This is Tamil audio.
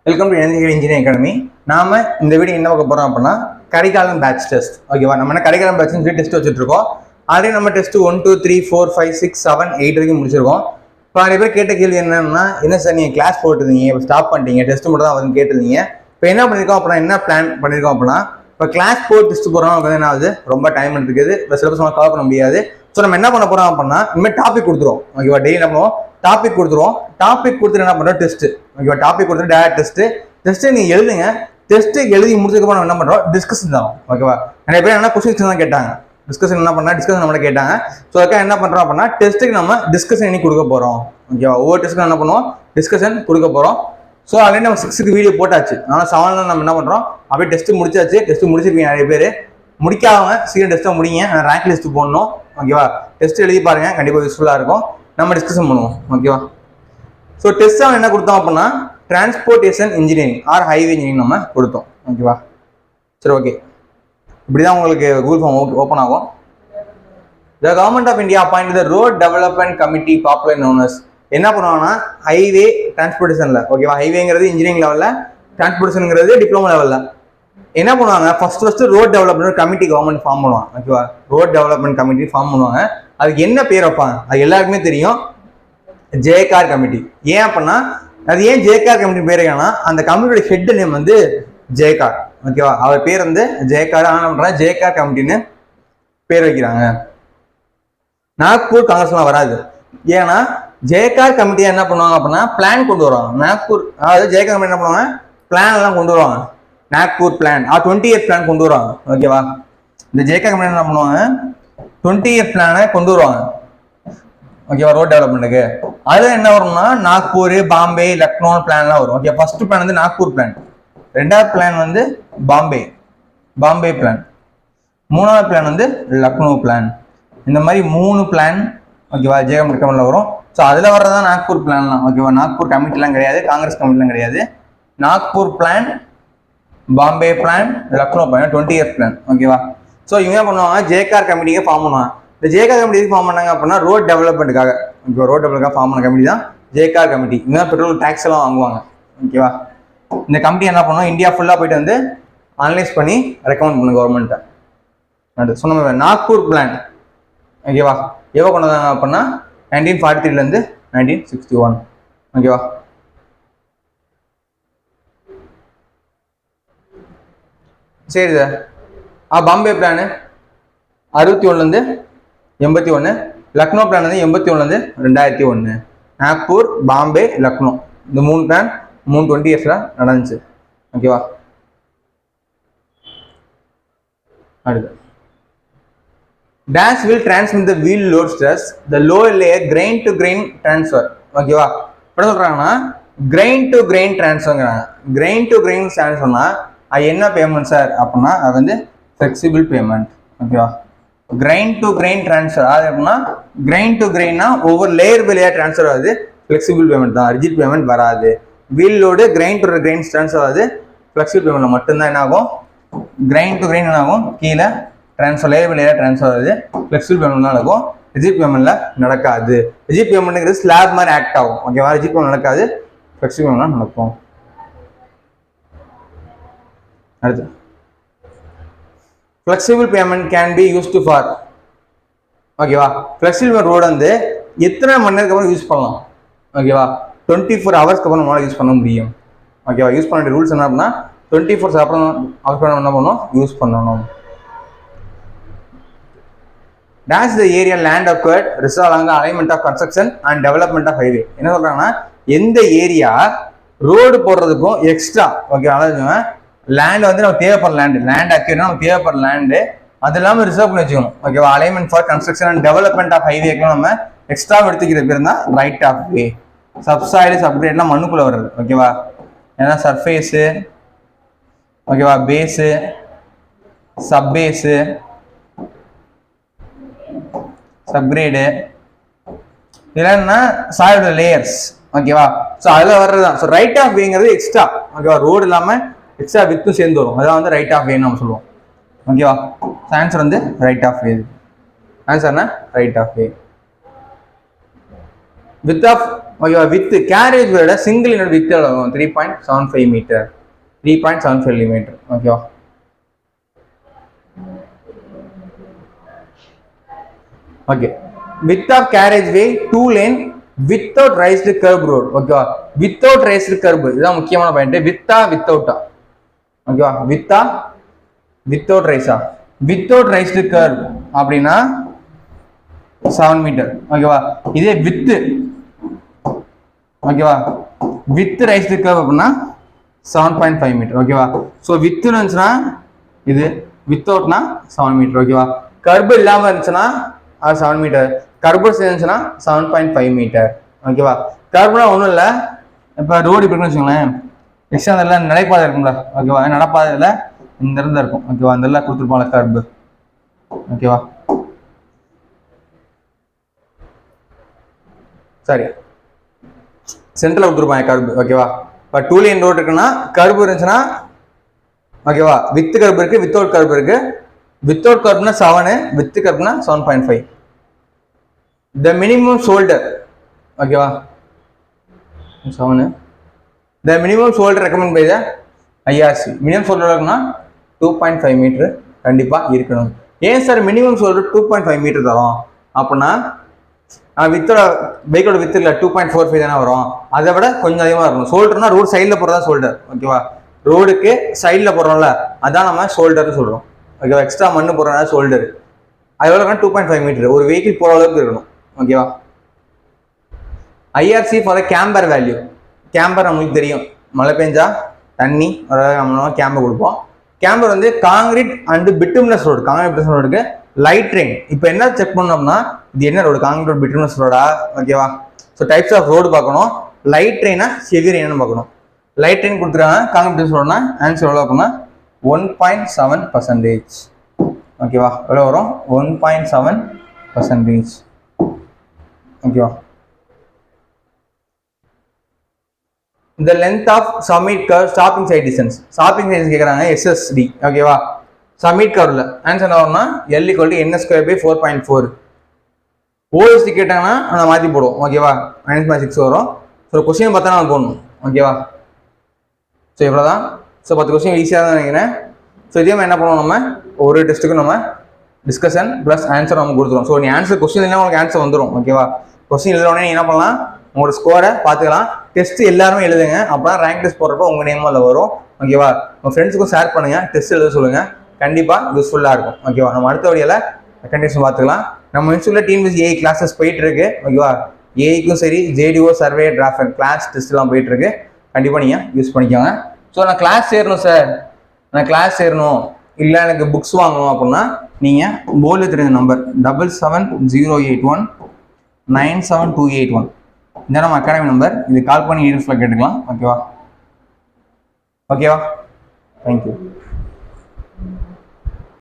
Welcome to engineering academy. நாம இந்த வீடியோ என்ன பார்க்க போறோம் அப்படின்னா கரிகாலம் பேட்ச் டெஸ்ட். ஓகேவா, நம்ம கரிகாலம் பேட்ச் டெஸ்ட் வச்சுட்டு இருக்கோம். ஆல்ரெடி நம்ம டெஸ்ட் 1 2 3 4 5 6 7 8 வரைக்கும் முடிச்சிருக்கோம். இப்போ நிறைய பேர் கேட்ட கேள்வி என்னன்னா, என்ன சார் நீங்க கிளாஸ் போட்டுருந்தீங்க, இப்போ ஸ்டாப் பண்ணிட்டீங்க, டெஸ்ட் மட்டும் தான் வந்து கேட்டிருந்தீங்க. இப்போ என்ன பண்ணிருக்கோம் அப்படின்னா, என்ன பிளான் பண்ணிருக்கோம் அப்படின்னா, இப்போ கிளாஸ் போட்டு டெஸ்ட் போறோம் என்ன ஆகுது, ரொம்ப டைம் எடுத்துக்குது, சிலபஸ் நம்ம கவர் பண்ண முடியாது. ஸோ நம்ம என்ன பண்ண போறோம் அப்படின்னா, இனிமேல் டாபிக் கொடுத்துருவோம். ஓகேவா, டெய்லி நம்ம டாபிக் கொடுத்துருவோம். டாபிக் கொடுத்துட்டு என்ன பண்ணுறோம், டெஸ்ட். ஓகேவா, டாபிக் கொடுத்துட்டு டேரக்ட் டெஸ்ட்டு நீங்க எழுதுங்க. டெஸ்ட் எழுதி முடிச்சதுக்கப்புறம் என்ன பண்றோம், டிஸ்கஷன் தான். ஓகேவா, நிறைய பேர் என்ன கொஸ்டின்ஸ் தான் கேட்டாங்க, டிஸ்கஷன் என்ன பண்ணா டிஸ்கஷன் நம்மள கேட்டாங்க. ஸோ அதுக்காக என்ன பண்றோம் அப்படின்னா, டெஸ்ட்டுக்கு நம்ம டிஸ்கஷன் இன்னைக்கு கொடுக்க போறோம். ஓகேவா, ஒவ்வொரு டெஸ்ட்டுக்கு என்ன பண்ணுவோம், டிஸ்கஷன் கொடுக்க போறோம். ஸோ ஆல்ரெடி நம்ம 6க்கு வீடியோ போட்டாச்சு. ஆனால் 7ல நம்ம என்ன பண்றோம், அப்படியே டெஸ்ட் முடிச்சாச்சு. டெஸ்ட் முடிச்சிருக்கீங்க நிறைய பேர். முடிக்காம சீக்கிரம் டெஸ்ட்டை முடிங்க, ரேங்க் லிஸ்ட் போடணும். ஓகேவா, டெஸ்ட் எழுதி பாருங்க, கண்டிப்பாக யூஸ்ஃபுல்லா இருக்கும். நம்ம டிஸ்கஷன் பண்ணுவோம். ஓகேவா, ஸோ டெஸ்ட் என்ன கொடுத்தோம் அப்படின்னா, transportation engineering or highway engineering நம்ம கொடுத்தோம். ஓகேவா, சரி ஓகே. இப்படிதான் உங்களுக்கு கூகுள் ஃபார்ம் ஓப்பன் ஆகும். The Government of India appointed the Road Development Committee, popularly known as. என்ன பண்ணுவாங்கன்னா, ஹைவே டிரான்ஸ்போர்ட்டேஷன்ல, ஓகேவா, ஹைவேங்கிறது இன்ஜினியரிங் லெவல்ல, டிரான்ஸ்போர்ட்டேஷன்ங்கிறது டிப்ளமோ லெவல்ல. என்ன பண்ணுவாங்க, first road development committee government form பண்ணுவாங்க. ஓகேவா, ரோட் டெவலப்மெண்ட் கமிட்டி ஃபார்ம் பண்ணுவாங்க. அதுக்கு என்ன பேர் வைப்பாங்க, அது எல்லாருக்குமே தெரியும், ஜேகார் கமிட்டி. ஏன் அப்படின்னா, அது ஏன் ஜேகார் கமிட்டி பேர் வைக்கணும்னா, அந்த கமிட்டியோட ஹெட் நேம் வந்து ஜேகார். ஓகேவா, அவர் பேர் வந்து ஜேகார். ஆனால் என்ன பண்றாங்க, ஜேகார் கமிட்டின்னு பேர் வைக்கிறாங்க. நாக்பூர் காங்கிரஸ்லாம் வராது. ஏன்னா ஜேகார் கமிட்டியா என்ன பண்ணுவாங்க அப்படின்னா, பிளான் கொண்டு வருவாங்க. நாக்பூர், அதாவது ஜேகார் கமிட்டி என்ன பண்ணுவாங்க, பிளான் எல்லாம் கொண்டு வருவாங்க. நாக்பூர் பிளான் 20 இயர் பிளான் கொண்டு வருவாங்க. ஓகேவா, இந்த ஜேகார் கமிட்டி என்ன பண்ணுவாங்க, 20 இயர் பிளானை கொண்டு வருவாங்க. ஓகேவா, ரோட் டெவலப்மெண்ட்டுக்கு. அதுல என்ன வரும்னா, நாக்பூர், பாம்பே, லக்னோ பிளான்லாம் வரும். ஓகே, ஃபர்ஸ்ட் பிளான் வந்து நாக்பூர் பிளான், ரெண்டாவது பிளான் வந்து பாம்பே பிளான், மூணாவது பிளான் வந்து லக்னோ பிளான். இந்த மாதிரி 3 பிளான் ஓகேவா ஜேகம் ரெக்கமெண்ட்ல வரும். ஸோ அதில் வர்றதான் நாக்பூர் பிளான்லாம். ஓகேவா, நாக்பூர் கமிட்டிலாம் கிடையாது, காங்கிரஸ் கமிட்டிலாம் கிடையாது. Nagpur plan, Bombay plan, Lucknow plan, 20 years plan. ஓகேவா, ஸோ இவங்க பண்ணுவாங்க, ஜேகார் கமிட்டியை ஃபார்ம் பண்ணுவாங்க. இந்த ஜேகார் கமிட்டி ஃபார்ம் பண்ணாங்க அப்படின்னா, ரோட் டெவலப்மெண்ட்டுக்காக. ஓகேவா, ரோட் டெவலப்மெண்ட்காக ஃபார்ம் பண்ண கமிட்டி தான் ஜேகார் கமிட்டி. இவங்க பெட்ரோல் டேக்ஸ் எல்லாம் வாங்குவாங்க. ஓகேவா, இந்த கமிட்டி என்ன பண்ணுவோம், இந்தியா ஃபுல்லாக போயிட்டு வந்து அனலைஸ் பண்ணி ரெக்கமெண்ட் பண்ணுங்க கவர்மெண்ட்டை. சொன்ன நாக்பூர் பிளான் ஓகேவா எவ்வளோ கொண்டு வந்தாங்க அப்படின்னா, 1943 1961. ஓகேவா, சரி sir. Bombay plan 61 81, Lucknow plan வந்து 81 2001. நாக்பூர், பாம்பே, லக்னோ, இந்த 3 பிளான் 20 இயர்ஸ்ல நடந்துச்சு. ஓகேவா, அடுத்து dash will transmit the wheel load stress, the lower layer grain to grain transfer. ஓகேவா, என்ன சொல்றாங்கன்னா, grain to grain transferங்கிறாங்க. grain to grain transferனா அது என்ன பேமெண்ட் சார் அப்படின்னா, அது வந்து ஃபிளெக்சிபிள் பேமெண்ட். ஓகேவா, grain to grain transfer அது அப்படின்னா, grain to grainனா ஒவ்வொரு லேயர் பை லேயர் ட்ரான்ஸ்ஃபர் ஆகுது, ஃபிளெக்சிபிள் பேமெண்ட் தான், ரிஜிட் பேமெண்ட் வராது. Wheel load grain to grain transfer ஆகுது, ஃபிளெக்சிபிள் பேமெண்ட் மட்டும்தான் என்ன ஆகும், grain to grain என்ன ஆகும், கீழே transfer layer by layer transfer ஆகுது, ஃபிளெக்சிபிள் பேமெண்ட் நடக்கும், ரிஜிட் பேமெண்ட்ல நடக்காது. ரிஜிட் பேமெண்ட்ங்கிறது ஸ்லாப் மாதிரி ஆக்ட் ஆகும். ஓகேவா, ரிஜிட் பேமெண்ட் நடக்காது, ஃபிளெக்சிபிள் பேமெண்ட் நடக்கும். அடுத்து flexible pavement can be used for. ஓகேவா, ஃபிளெக்சிபிள் பேமெண்ட் ரோடு வந்து எத்தனை மணி நேரத்துக்கு அப்புறம் யூஸ் பண்ணலாம். ஓகேவா, 24 ஹவர்ஸ்க்கு அப்புறம் நம்மளால யூஸ் பண்ண முடியும். ஓகேவா, யூஸ் பண்ண ரூல்ஸ் என்ன அப்படின்னா, 24 ஹவர்ஸ் அப்புறம் என்ன பண்ணணும், யூஸ் பண்ணணும். Dash the area land acquired reserve along the alignment of construction and development of highway. என்ன சொல்றாங்கன்னா, எந்த ஏரியா ரோடு போடுறதுக்கும் எக்ஸ்ட்ரா ஓகே அதாவது லேண்ட் வந்து நம்ம தேவைப்படுற லேண்ட் அக்யூர்னா நம்ம தேவைப்படுற லேண்டு, அது இல்லாமல் ரிசர்வ் பண்ணி வச்சுக்கணும். ஓகேவா, alignment for construction and development of ஹைவேக்கெல்லாம் நம்ம எக்ஸ்ட்ரா எடுத்துக்கிற பேர் தான் ரைட் ஆஃப் வே. சப்சாய்டு சப்கிரேட்லாம் மண்ணுக்குள்ள வருது. ஓகேவா, ஏன்னா சர்ஃபேஸு ஓகேவா, பேஸு, சப்பேஸு, சப்கிரேடு, இல்லைன்னா சாயோட லேயர்ஸ். ஓகேவா, ஸோ அதில் வர்றது தான். ஸோ ரைட் ஆஃப் வேங்கிறது எக்ஸ்ட்ரா. ஓகேவா, ரோடு இல்லாமல் எக்ஸ்ட்ரா வித்தும் சேர்ந்து வரும், அதான் வந்து ரைட் ஆஃப் வேன்னு நம்ம சொல்லுவோம். ஓகேவா, ஆன்சர் வந்து ரைட் ஆஃப் வே. ஆன்சர்னா right of way. width of ஓகேவா. வித் கேரேஜ் விட சிங்கிள் யூனிட் வித் எவ்வளோ வரும்? 3.75 மீட்டர், 3.75 மீட்டர். ஓகேவா. Okay. Width of carriageway 2 lane without raised kerb road. ஓகேவா. வித்தவுட் ரைஸ்டு கர்ப், இதுதான் முக்கியமான பாயிண்ட். வித்தா வித்தவுட்டா? ஓகேவா. வித்தா வித்தவுட் ரைஸா? வித்தவுட் ரைஸ்டு கர்ப் அப்படின்னா 7 மீட்டர். ஓகேவா. இதே வித்து, ஓகேவா, வித் ரைஸ்டு கர்வ் அப்படின்னா 7.5 மீட்டர். ஓகேவா. ஸோ வித்துன்னு இருந்துச்சுன்னா இது, வித்தவுட்னா 7 மீட்டர். ஓகேவா. கர்பு இல்லாமல் இருந்துச்சுன்னா அது 7 மீட்டர், கர்பு இருந்துச்சுன்னா 7.5 மீட்டர். ஓகேவா. கர்புனா ஒன்றும் இல்லை, இப்போ ரோடு இப்படி இருக்குன்னு வச்சுக்கோங்களேன், எக்ஸ்ட்ரா அதில் நடைபாதை இருக்கும்ல. ஓகேவா. நடப்பாதையில் இந்த இடத்துல இருக்கும். ஓகேவா. அந்த எல்லாம் கொடுத்துருப்பாங்க கர்பு. ஓகேவா. சரி, சென்ட்ரல் கொடுத்துருப்பாங்க கர்பு. ஓகேவா. இப்போ 2 லேன் ரோடு இருக்குன்னா கர்பு இருந்துச்சுன்னா, ஓகேவா, வித் கர்பு இருக்கு, வித்தவுட் கர்பு இருக்கு. வித்தவுட் கர்ப்னா 7, வித் கர்ப்னா 7.5. த மினிமம் ஷோல்டர், ஓகேவா, 7. The minimum shoulder recommend by the IRC. Minimum shoulder இருக்குன்னா 2.5 மீட்டர் கண்டிப்பாக இருக்கணும். ஏன் சார் மினிமம் ஷோல்டர் 2.5 மீட்டர் தரோம் அப்படின்னா, வித்தோட பைக்கோட வித்து இல்லை 2.45 தானே வரும், அதை விட கொஞ்சம் அதிகமாக இருக்கும். ஷோல்டர்னா ரோடு சைடில் போகிறதா ஷோல்டர். ஓகேவா. ரோடுக்கு சைடில் போடுறோம்ல, அதான் நம்ம ஷோல்டர்னு சொல்கிறோம். ஓகேவா. எக்ஸ்ட்ரா மண்ணு போடுறதா ஷோல்டர். அது எவ்வளோ 2.5 மீட்டர் ஒரு வெஹிக்கிள் போகிற அளவுக்கு இருக்கணும். ஓகேவா. IRC for camber value. Camber நம்மளுக்கு தெரியும், மழை பெஞ்சா தண்ணி நம்ம கேம்பர் கொடுப்போம். கேம்பர் வந்து concrete and bituminous road. Concrete bituminous ரோடுக்கு லைட் ட்ரெயின். இப்போ என்ன செக் பண்ணோம்னா, இது என்ன ரோடு? காங்கிரீட் ரோடு, பிட்டுமினஸ் ரோடா? ஓகேவா. ஸோ டைப்ஸ் ஆஃப் ரோடு பார்க்கணும். லைட் ட்ரெயினா ஹெவி ரெயின்னு பார்க்கணும். லைட் ட்ரெயின் கொடுத்துருக்காங்க, காங்கிரீட் பிட்டுமினஸ் ரோடுனா ஆன்சர் எவ்வளோ அப்படின்னா 1.7%. ஓகேவா. எவ்வளோ வரும்? 1.7%. ஓகேவா. இந்த length of summit curve stopping sight distance. Stopping sight கேட்குறாங்க SSD. ஓகேவா. சமிட் கர்வ்ல ஆன்சர் என்ன வரும்னா L = n²/4.4. OSD கேட்டாங்கன்னா நம்ம மாற்றி போடுவோம். ஓகேவா. -6 வரும். ஸோ கொஸ்டின் பார்த்தா நம்ம போடணும். ஓகேவா. ஸோ இவ்வளோதான். ஸோ 10 கொஸ்டின் ஈஸியாக தான் நினைக்கிறேன். ஸோ இதே மாதிரி என்ன பண்ணுவோம், நம்ம ஒரு டெஸ்ட்டுக்கு நம்ம டிஸ்கஷன் ப்ளஸ் ஆன்சர் நம்ம கொடுத்துருவோம். ஸோ நீ ஆன்சர் கொஸ்டின் இல்லைனா உங்களுக்கு ஆன்சர் வந்துடும். ஓகேவா. கொஸ்டின் எழுதுறோடனே நீ என்ன பண்ணலாம், உங்களோட ஸ்கோரை பார்த்துக்கலாம். டெஸ்ட் எல்லாருமே எழுதுங்க, அப்போ தான் ரேங்க் டெஸ்ட் போடுறப்போ உங்கள் நேம் அதில் வரும். ஓகேவா. உங்கள் ஃப்ரெண்ட்ஸுக்கும் ஷேர் பண்ணுங்கள், டெஸ்ட் எழுத சொல்லுங்கள், கண்டிப்பாக யூஸ்ஃபுல்லாக இருக்கும். ஓகேவா. நம்ம அடுத்த வழியில் கண்டினியூஷன் பார்த்துக்கலாம். நம்ம இன்ஸ்டியூட்டில் TNPSC AI கிளாஸஸ் போயிட்டு இருக்கு. ஓகேவா. ஏஐக்கும் சரி, JDO சர்வே டிராஃப்ட் கிளாஸ் டெஸ்ட்லாம் போயிட்டு இருக்கு. கண்டிப்பாக நீங்கள் யூஸ் பண்ணிக்கோங்க. ஸோ நான் கிளாஸ் சேரணும் சார், நான் கிளாஸ் சேரணும் இல்லை எனக்கு புக்ஸ் வாங்கணும் அப்படின்னா நீங்கள் போர்டில் தெரிஞ்ச நம்பர் 7708197281 இந்த நம்ம அகாடமி நம்பர், இது கால் பண்ணி டீடைல்ஸில் கேட்டுக்கலாம். ஓகேவா. ஓகேவா. தேங்க்யூ.